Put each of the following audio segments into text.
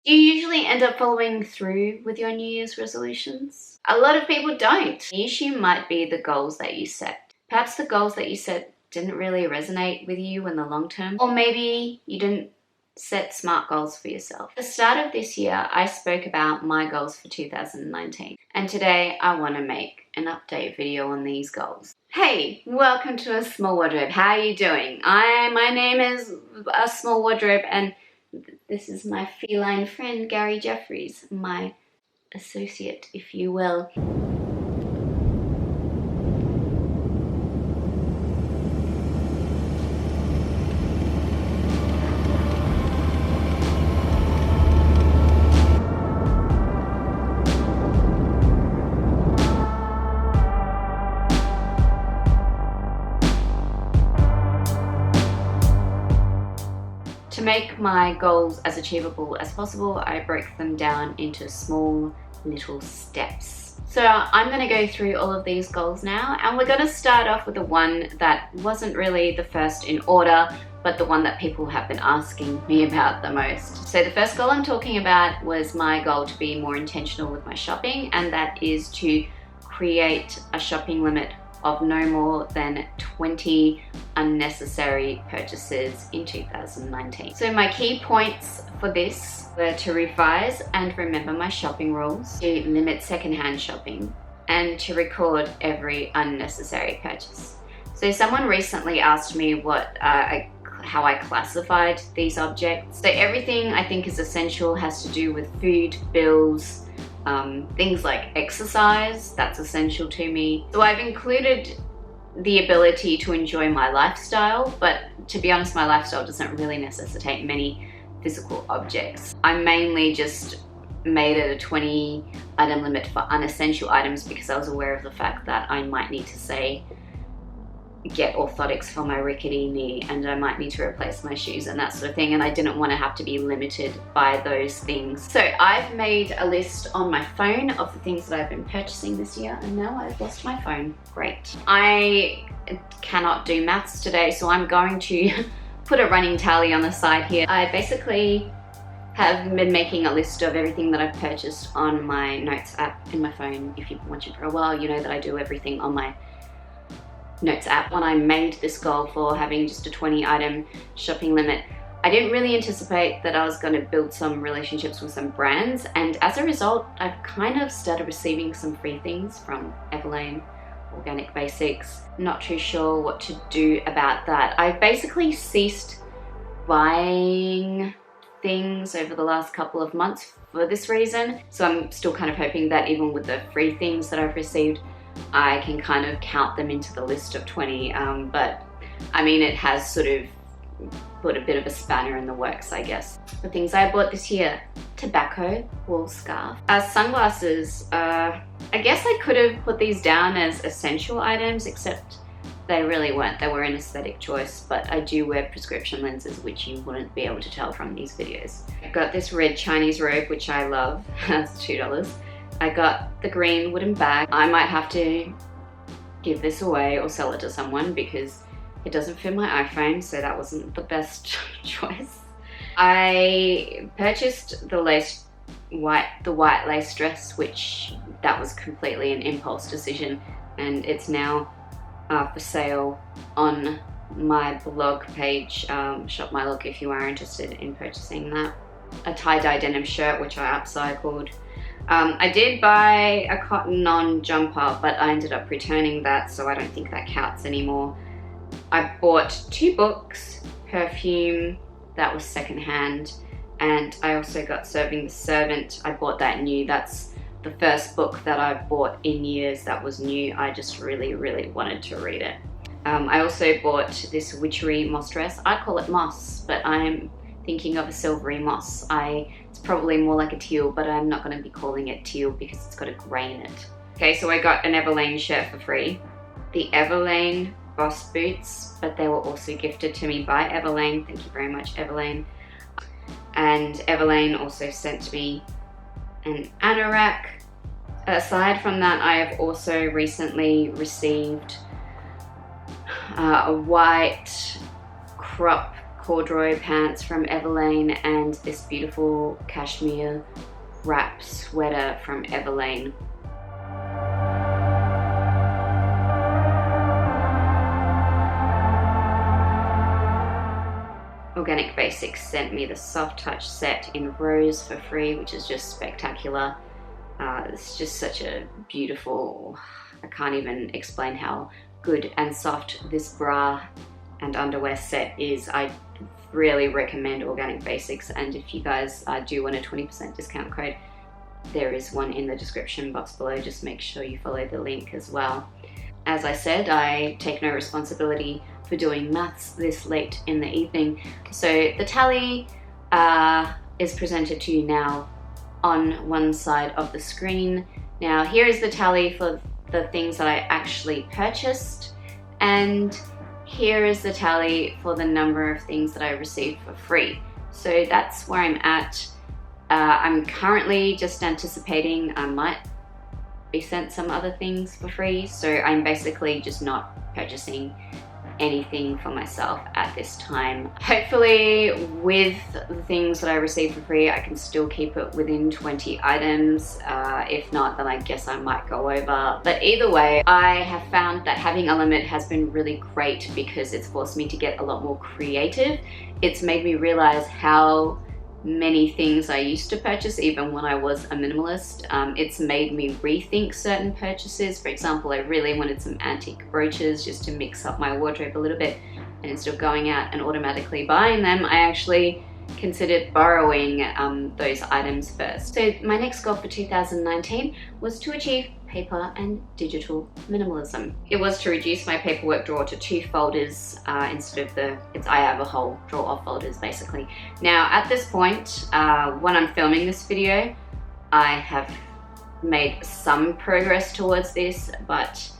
Do you usually end up following through with your New Year's resolutions? A lot of people don't. The issue might be the goals that you set. Perhaps the goals that you set didn't really resonate with you in the long term, or maybe you didn't set smart goals for yourself. At the start of this year, I spoke about my goals for 2019, and today I want to make an update video on these goals. Hey, welcome to A Small Wardrobe. How are you doing? My name is A Small Wardrobe, and this is my feline friend, Gary Jeffries, my associate, if you will. To make my goals as achievable as possible, I break them down into small little steps. So I'm going to go through all of these goals now, and we're going to start off with the one that wasn't really the first in order, but the one that people have been asking me about the most. So the first goal I'm talking about was my goal to be more intentional with my shopping, and that is to create a shopping limit of no more than 20 unnecessary purchases in 2019. So my key points for this were to revise and remember my shopping rules, to limit secondhand shopping, and to record every unnecessary purchase. So someone recently asked me how I classified these objects. So everything I think is essential has to do with food, bills, things like exercise, that's essential to me. So I've included the ability to enjoy my lifestyle, but to be honest, my lifestyle doesn't really necessitate many physical objects. I mainly just made it a 20 item limit for unessential items because I was aware of the fact that I might need to get orthotics for my rickety knee, and I might need to replace my shoes and that sort of thing, and I didn't want to have to be limited by those things. So I've made a list on my phone of the things that I've been purchasing this year, and now I've lost my phone. Great. I cannot do maths today, so I'm going to put a running tally on the side here. I basically have been making a list of everything that I've purchased on my notes app in my phone. If you've been watching for a while, you know that I do everything on my notes app. When I made this goal for having just a 20 item shopping limit, I didn't really anticipate that I was going to build some relationships with some brands, and as a result I've kind of started receiving some free things from Everlane, Organic Basics. Not too sure what to do about that. I've basically ceased buying things over the last couple of months for this reason, so I'm still kind of hoping that even with the free things that I've received, I can kind of count them into the list of 20, but I mean, it has sort of put a bit of a spanner in the works, I guess. The things I bought this year: tobacco, wool scarf, sunglasses. I guess I could have put these down as essential items, except they really weren't. They were an aesthetic choice, but I do wear prescription lenses, which you wouldn't be able to tell from these videos. I've got this red Chinese robe, which I love. That's $2. I got the green wooden bag. I might have to give this away or sell it to someone because it doesn't fit my iPhone, so that wasn't the best choice. I purchased the white lace dress, which that was completely an impulse decision, and it's now for sale on my blog page, Shop My Look, if you are interested in purchasing that. A tie-dye denim shirt, which I upcycled. I did buy a cotton on jumper, but I ended up returning that, so I don't think that counts anymore. I bought 2 books, perfume, that was secondhand, and I also got Serving the Servant. I bought that new. That's the first book that I've bought in years that was new. I just really, really wanted to read it. I also bought this witchery moss dress. I call it moss, but I'm thinking of a silvery moss. It's probably more like a teal, but I'm not going to be calling it teal because it's got a grey in it. Okay, so I got an Everlane shirt for free. The Everlane Boss boots, but they were also gifted to me by Everlane. Thank you very much, Everlane. And Everlane also sent me an anorak. Aside from that, I have also recently received a white crop corduroy pants from Everlane and this beautiful cashmere wrap sweater from Everlane. Organic Basics sent me the Soft Touch set in rose for free, which is just spectacular. It's just such a beautiful, I can't even explain how good and soft this bra and underwear set is. I really recommend Organic Basics, and if you guys do want a 20% discount code, there is one in the description box below. Just make sure you follow the link as well. As I said, I take no responsibility for doing maths this late in the evening, so the tally is presented to you now on one side of the screen. Now here is the tally for the things that I actually purchased, and here is the tally for the number of things that I received for free. So that's where I'm at. I'm currently just anticipating I might be sent some other things for free, so I'm basically just not purchasing anything for myself at this time. Hopefully with the things that I receive for free, I can still keep it within 20 items. If not, then I guess I might go over. But either way, I have found that having a limit has been really great because it's forced me to get a lot more creative. It's made me realize how many things I used to purchase even when I was a minimalist. It's made me rethink certain purchases. For example, I really wanted some antique brooches just to mix up my wardrobe a little bit, and instead of going out and automatically buying them, I actually considered borrowing those items first. So my next goal for 2019 was to achieve paper and digital minimalism. It was to reduce my paperwork drawer to 2 folders instead of I have a whole drawer of folders basically. Now at this point, when I'm filming this video, I have made some progress towards this, but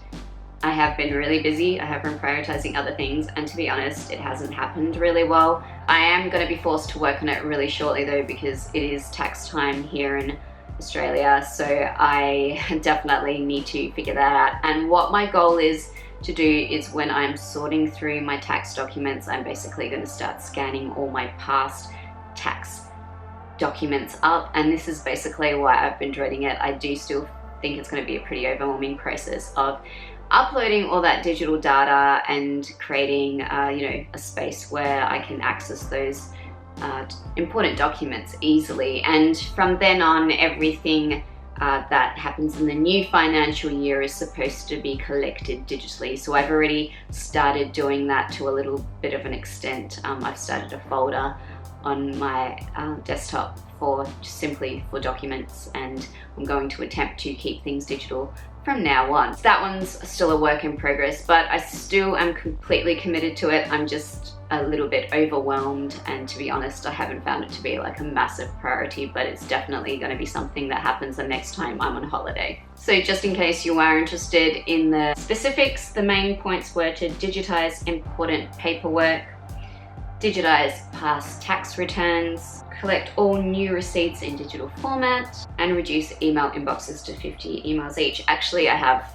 I have been really busy. I have been prioritizing other things, and to be honest, it hasn't happened really well. I am going to be forced to work on it really shortly though, because it is tax time here in Australia, so I definitely need to figure that out. And what my goal is to do is, when I'm sorting through my tax documents, I'm basically going to start scanning all my past tax documents up, and this is basically why I've been dreading it. I do still think it's going to be a pretty overwhelming process of uploading all that digital data and creating a space where I can access those important documents easily. And from then on, everything that happens in the new financial year is supposed to be collected digitally. So I've already started doing that to a little bit of an extent. I've started a folder on my desktop simply for documents, and I'm going to attempt to keep things digital from now on. So that one's still a work in progress, but I still am completely committed to it. I'm just a little bit overwhelmed, and to be honest, I haven't found it to be like a massive priority, but it's definitely going to be something that happens the next time I'm on holiday. So just in case you are interested in the specifics, the main points were to digitize important paperwork, digitize past tax returns, collect all new receipts in digital format, and reduce email inboxes to 50 emails each. Actually, I have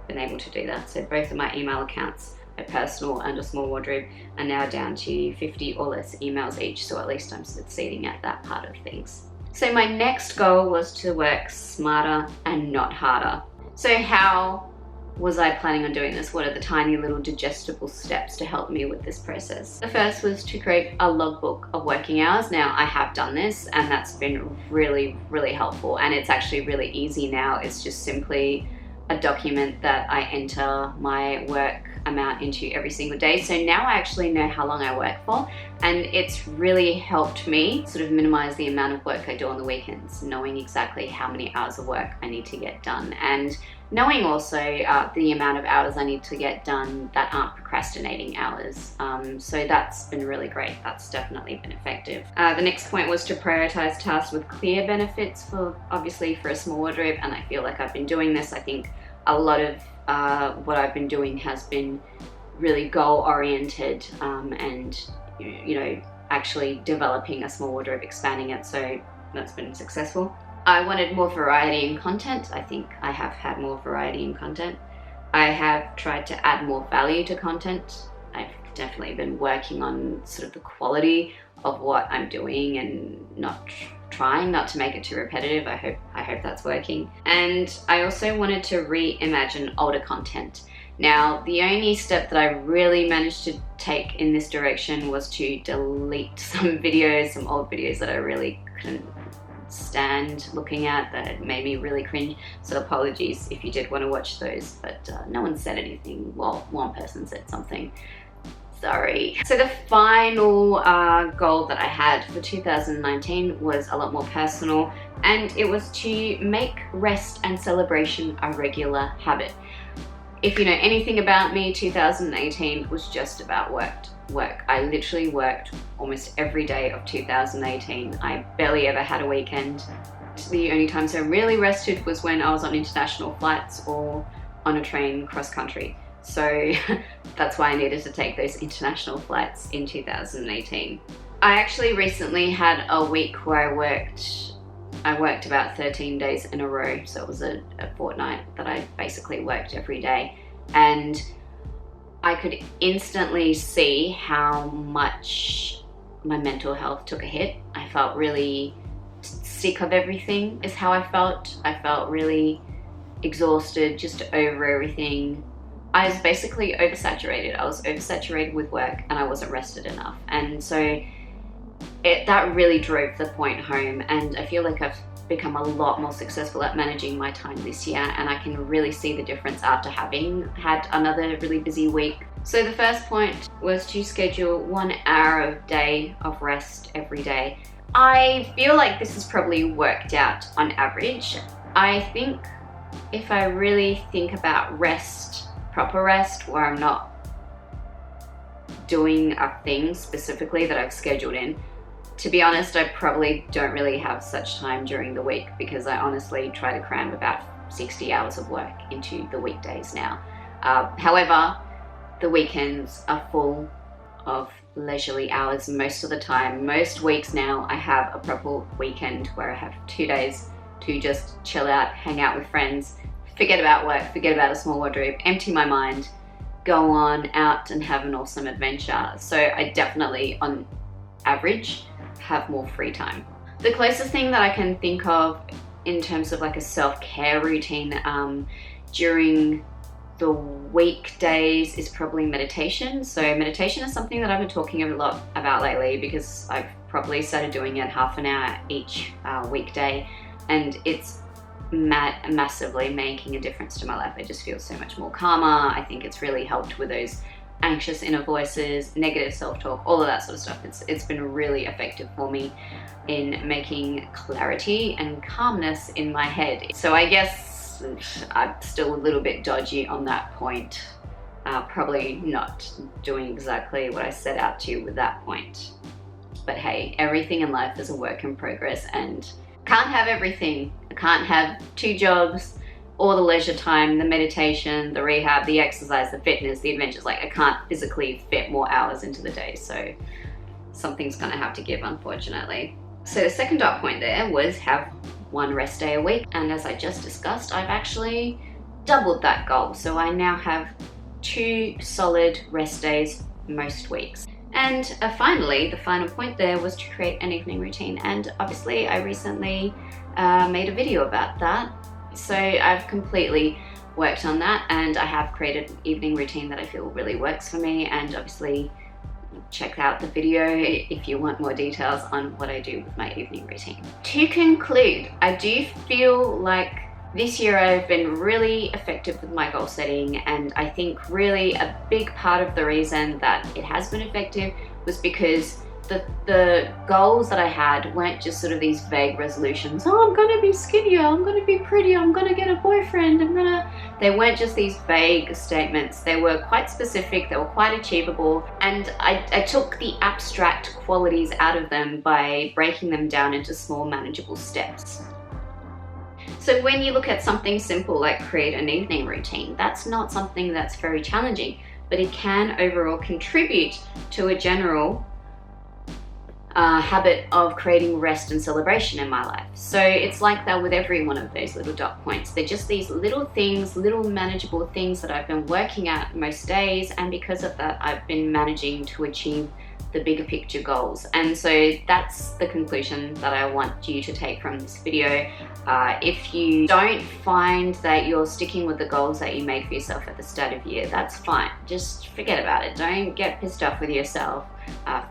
been able to do that. So both of my email accounts, a personal and a small wardrobe, are now down to 50 or less emails each. So at least I'm succeeding at that part of things. So my next goal was to work smarter and not harder. So how was I planning on doing this? What are the tiny little digestible steps to help me with this process? The first was to create a logbook of working hours. Now I have done this, and that's been really, really helpful, and it's actually really easy now. It's just simply a document that I enter my work amount into every single day. So now I actually know how long I work for, and it's really helped me sort of minimize the amount of work I do on the weekends, knowing exactly how many hours of work I need to get done, and knowing also the amount of hours I need to get done that aren't procrastinating hours. So that's been really great. That's definitely been effective. The next point was to prioritize tasks with clear benefits obviously for a small wardrobe, and I feel like I've been doing this. I think a lot of what I've been doing has been really goal-oriented and actually developing a small wardrobe, expanding it, so that's been successful. I wanted more variety in content. I think I have had more variety in content. I have tried to add more value to content. I've definitely been working on sort of the quality of what I'm doing and trying not to make it too repetitive. I hope that's working. And I also wanted to reimagine older content. Now, the only step that I really managed to take in this direction was to delete some videos, some old videos that I really couldn't stand looking at, that made me really cringe. So apologies if you did want to watch those, but no one said anything. Well, one person said something. Sorry. So the final goal that I had for 2019 was a lot more personal, and it was to make rest and celebration a regular habit. If you know anything about me, 2018 was just about work. I literally worked almost every day of 2018. I barely ever had a weekend. The only times I really rested was when I was on international flights or on a train cross country. So that's why I needed to take those international flights in 2018. I actually recently had a week where I worked about 13 days in a row. So it was a fortnight that I basically worked every day. And I could instantly see how much my mental health took a hit. I felt really sick of everything is how I felt. I felt really exhausted, just over everything. I was basically oversaturated. I was oversaturated with work and I wasn't rested enough. And so that really drove the point home, and I feel like I've become a lot more successful at managing my time this year, and I can really see the difference after having had another really busy week. So the first point was to schedule 1 hour of day of rest every day. I feel like this has probably worked out on average. I think if I really think about rest, proper rest, where I'm not doing a thing specifically that I've scheduled in, to be honest, I probably don't really have such time during the week, because I honestly try to cram about 60 hours of work into the weekdays now. However, the weekends are full of leisurely hours most of the time. Most weeks now I have a proper weekend where I have 2 days to just chill out, hang out with friends, forget about work, forget about a small wardrobe, empty my mind, go on out and have an awesome adventure. So I definitely, on average, have more free time. The closest thing that I can think of in terms of like a self-care routine during the weekdays is probably meditation. So meditation is something that I've been talking a lot about lately, because I've probably started doing it half an hour each weekday, and it's massively making a difference to my life. I just feel so much more calmer. I think it's really helped with those anxious inner voices, negative self-talk, all of that sort of stuff. It's been really effective for me in making clarity and calmness in my head. So I guess I'm still a little bit dodgy on that point. Probably not doing exactly what I set out to with that point. But hey, everything in life is a work in progress, and can't have everything. I can't have 2 jobs, all the leisure time, the meditation, the rehab, the exercise, the fitness, the adventures. Like, I can't physically fit more hours into the day, so something's gonna have to give, unfortunately. So the second dot point there was have 1 rest day a week, and as I just discussed, I've actually doubled that goal. So I now have 2 solid rest days most weeks. And finally, the final point there was to create an evening routine, and obviously I recently made a video about that. So I've completely worked on that, and I have created an evening routine that I feel really works for me. And obviously check out the video if you want more details on what I do with my evening routine. To conclude, I do feel like this year I've been really effective with my goal setting, and I think really a big part of the reason that it has been effective was because the goals that I had weren't just sort of these vague resolutions. Oh, I'm gonna be skinnier, I'm gonna be prettier, I'm gonna get a boyfriend, They weren't just these vague statements. They were quite specific, they were quite achievable, and I took the abstract qualities out of them by breaking them down into small, manageable steps. So when you look at something simple like create an evening routine, that's not something that's very challenging, but it can overall contribute to a general habit of creating rest and celebration in my life. So it's like that with every one of those little dot points. They're just these little things, little manageable things that I've been working at most days, and because of that I've been managing to achieve the bigger picture goals. And so that's the conclusion that I want you to take from this video. If you don't find that you're sticking with the goals that you made for yourself at the start of the year, that's fine. Just forget about it. Don't get pissed off with yourself.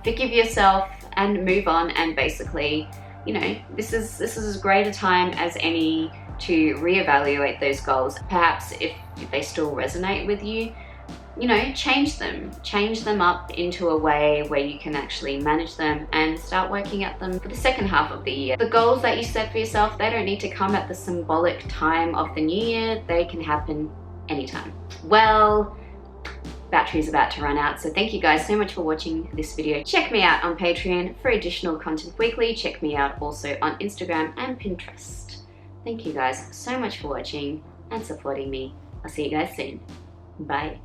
Forgive yourself and move on, and basically, you know, this is as great a time as any to reevaluate those goals. Perhaps if they still resonate with you, you know, change them up into a way where you can actually manage them and start working at them for the second half of the year. The goals that you set for yourself, they don't need to come at the symbolic time of the new year. They can happen anytime. Well, battery's about to run out, so thank you guys so much for watching this video. Check me out on Patreon for additional content weekly. Check me out also on Instagram and Pinterest. Thank you guys so much for watching and supporting me. I'll see you guys soon. Bye.